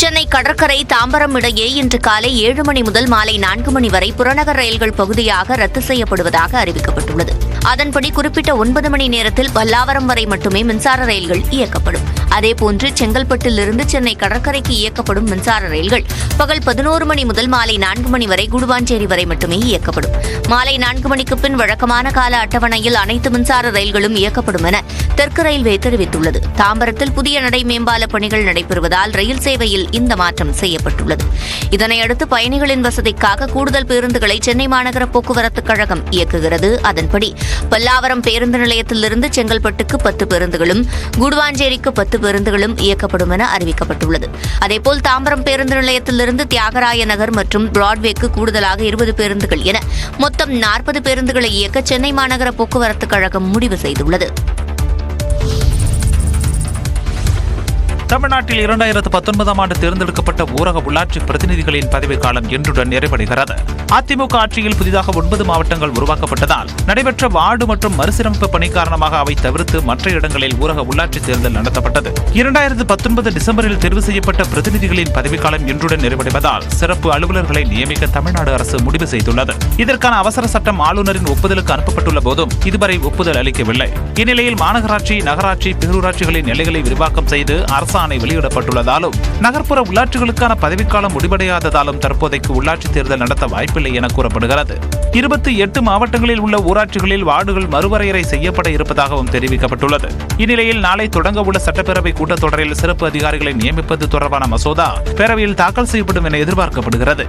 சென்னை கடற்கரை தாம்பரம் இடையே இன்று காலை 7 மணி முதல் மாலை 4 மணி வரை புறநகர் ரயில்கள் பகுதியாக ரத்து செய்யப்படுவதாக அறிவிக்கப்பட்டுள்ளது. அதன்படி குறிப்பிட்ட 9 மணி நேரத்தில் பல்லாவரம் வரை மட்டுமே மின்சார ரயில்கள் இயக்கப்படும். அதேபோன்று செங்கல்பட்டிலிருந்து சென்னை கடற்கரைக்கு இயக்கப்படும் மின்சார ரயில்கள் பகல் 11 மணி முதல் மாலை 4 மணி வரை குடுவாஞ்சேரி வரை மட்டுமே இயக்கப்படும். மாலை 4 மணிக்கு பின் வழக்கமான கால அட்டவணையில் அனைத்து மின்சார ரயில்களும் இயக்கப்படும் என தெற்கு ரயில்வே தெரிவித்துள்ளது. தாம்பரத்தில் புதிய நடை மேம்பால பணிகள் நடைபெறுவதால் ரயில் சேவையில் இந்த மாற்றம் செய்யப்பட்டுள்ளது. இதனையடுத்து பயணிகளின் வசதிக்காக கூடுதல் பேருந்துகளை சென்னை மாநகர போக்குவரத்துக் கழகம் இயக்குகிறது. அதன்படி பல்லாவரம் பேருந்து நிலையத்திலிருந்து செங்கல்பட்டுக்கு 10 பேருந்துகளும் குடுவாஞ்சேரிக்கு 10 பேருந்துகளும் இயக்கப்படும் என அறிவிக்கப்பட்டுள்ளது. அதேபோல் தாம்பரம் பேருந்து நிலையத்திலிருந்து தியாகராய நகர் மற்றும் பிராட்வேக்கு கூடுதலாக 20 பேருந்துகள் என மொத்தம் 40 பேருந்துகளை இயக்க சென்னை மாநகர போக்குவரத்துக் கழகம் முடிவு செய்துள்ளது. தமிழ்நாட்டில் 2019ஆம் ஆண்டு தேர்ந்தெடுக்கப்பட்ட ஊரக உள்ளாட்சி பிரதிநிதிகளின் பதவிக்காலம் இன்றுடன் நிறைவடைகிறது. அதிமுக ஆட்சியில் புதிதாக 9 மாவட்டங்கள் உருவாக்கப்பட்டதால் நடைபெற்ற வார்டு மற்றும் மறுசீரமைப்பு பணி காரணமாக அவை தவிர்த்து மற்ற இடங்களில் ஊரக உள்ளாட்சி தேர்தல் நடத்தப்பட்டது. 2019 டிசம்பரில் தேர்வு செய்யப்பட்ட பிரதிநிதிகளின் பதவிக்காலம் இன்றுடன் நிறைவடைவதால் சிறப்பு அலுவலர்களை நியமிக்க தமிழ்நாடு அரசு முடிவு செய்துள்ளது. இதற்கான அவசர சட்டம் ஆளுநரின் ஒப்புதலுக்கு அனுப்பப்பட்டுள்ள போதும் இதுவரை ஒப்புதல் அளிக்கவில்லை. இந்நிலையில் மாநகராட்சி, நகராட்சி, பேரூராட்சிகளின் எல்லைகளை விரிவாக்கம் செய்து அரசாணை வெளியிடப்பட்டுள்ளதாலும் நகர்ப்புற உள்ளாட்சிகளுக்கான பதவிக்காலம் முடிவடையாததாலும் தற்போதைக்கு உள்ளாட்சி தேர்தல் நடத்த வாய்ப்பில்லை என கூறப்படுகிறது. 28 மாவட்டங்களில் உள்ள ஊராட்சிகளில் வார்டுகள் மறுவரையறை செய்யப்பட இருப்பதாகவும் தெரிவிக்கப்பட்டுள்ளது. இந்நிலையில் நாளை தொடங்க உள்ள சட்டப்பேரவை கூட்டத்தொடரில் சிறப்பு அதிகாரிகளை நியமிப்பது தொடர்பான மசோதா பேரவையில் தாக்கல் செய்யப்படும் என எதிர்பார்க்கப்படுகிறது.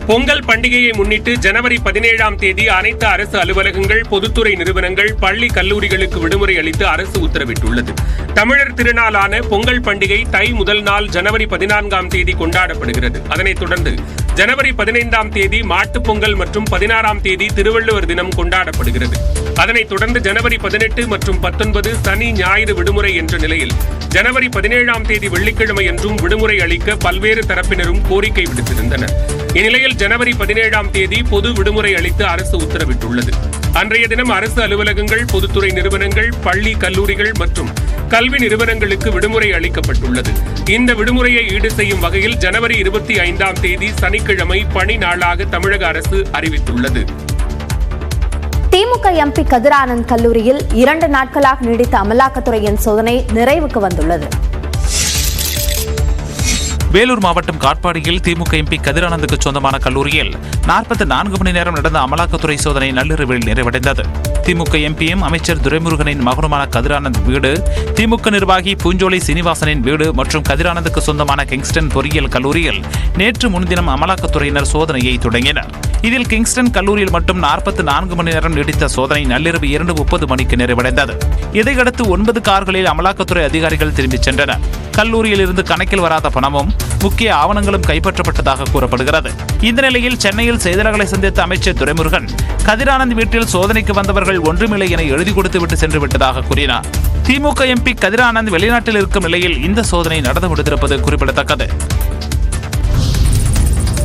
பொங்கல் பண்டிகையை முன்னிட்டு ஜனவரி 17ஆம் தேதி அனைத்து அரசு அலுவலகங்கள், பொதுத்துறை நிறுவனங்கள், பள்ளி, கல்லூரிகளுக்கு விடுமுறை அளித்து அரசு உத்தரவிட்டுள்ளது. தமிழர் திருநாளான பொங்கல் பண்டிகை தை முதல் நாள் ஜனவரி 14ஆம் தேதி கொண்டாடப்படுகிறது. அதனைத் தொடர்ந்து ஜனவரி 15ஆம் தேதி மாட்டுப் பொங்கல் மற்றும் 16ஆம் தேதி திருவள்ளுவர் தினம் கொண்டாடப்படுகிறது. அதனைத் தொடர்ந்து ஜனவரி 18 மற்றும் 19 சனி, ஞாயிறு விடுமுறை என்ற நிலையில் ஜனவரி 17ஆம் தேதி வெள்ளிக்கிழமை என்றும் விடுமுறை அளிக்க பல்வேறு தரப்பினரும் கோரிக்கை விடுத்திருந்தனர். இந்நிலையில் ஜனவரி 17ஆம் தேதி பொது விடுமுறை அளித்து அரசு உத்தரவிட்டுள்ளது. அன்றைய தினம் அரசு அலுவலகங்கள், பொதுத்துறை நிறுவனங்கள், பள்ளி, கல்லூரிகள் மற்றும் கல்வி நிறுவனங்களுக்கு விடுமுறை அளிக்கப்பட்டுள்ளது. இந்த விடுமுறையை ஈடு செய்யும் வகையில் ஜனவரி 25ஆம் தேதி சனிக்கிழமை பணி நாளாக தமிழக அரசு அறிவித்துள்ளது. திமுக எம்பி கதிரானந்த் கல்லூரியில் 2 நாட்களாக நீடித்த அமலாக்கத்துறையின் சோதனை நிறைவுக்கு வந்துள்ளது. வேலூர் மாவட்டம் காட்பாடியில் திமுக எம்பி கதிரானந்துக்கு சொந்தமான கல்லூரியில் 44 மணி நேரம் நடந்த அமலாக்கத்துறை சோதனை நள்ளிரவில் நிறைவடைந்தது. திமுக எம்பியும் அமைச்சர் துரைமுருகனின் மகனுமான கதிரானந்த் வீடு, திமுக நிர்வாகி பூஞ்சோலை சீனிவாசனின் வீடு மற்றும் கதிரானந்துக்கு சொந்தமான கிங்ஸ்டன் பொறியியல் கல்லூரியில் நேற்று முன்தினம் அமலாக்கத்துறையினர் சோதனையை தொடங்கினர். இதில் கிங்ஸ்டன் கல்லூரியில் மட்டும் 44 மணி நேரம் நீடித்த சோதனை நள்ளிரவு 2:30 மணிக்கு நிறைவடைந்தது. இதையடுத்து 9 கார்களில் அமலாக்கத்துறை அதிகாரிகள் திரும்பிச் சென்றனர். கல்லூரியில் இருந்து கணக்கில் வராத பணமும் முக்கிய ஆவணங்களும் கைப்பற்றப்பட்டதாக கூறப்படுகிறது. இந்த நிலையில் சென்னையில் செய்தியாளர்களை சந்தித்த அமைச்சர் துரைமுருகன் கதிரானந்த் வீட்டில் சோதனைக்கு வந்தவர்கள் ஒன்றுமில்லை என எழுதி கொடுத்துவிட்டு சென்று விட்டதாக கூறினார். திமுக எம்பி கதிரானந்த் வெளிநாட்டில் இருக்கும் நிலையில் இந்த சோதனை நடந்து முடிந்திருப்பது குறிப்பிடத்தக்கது.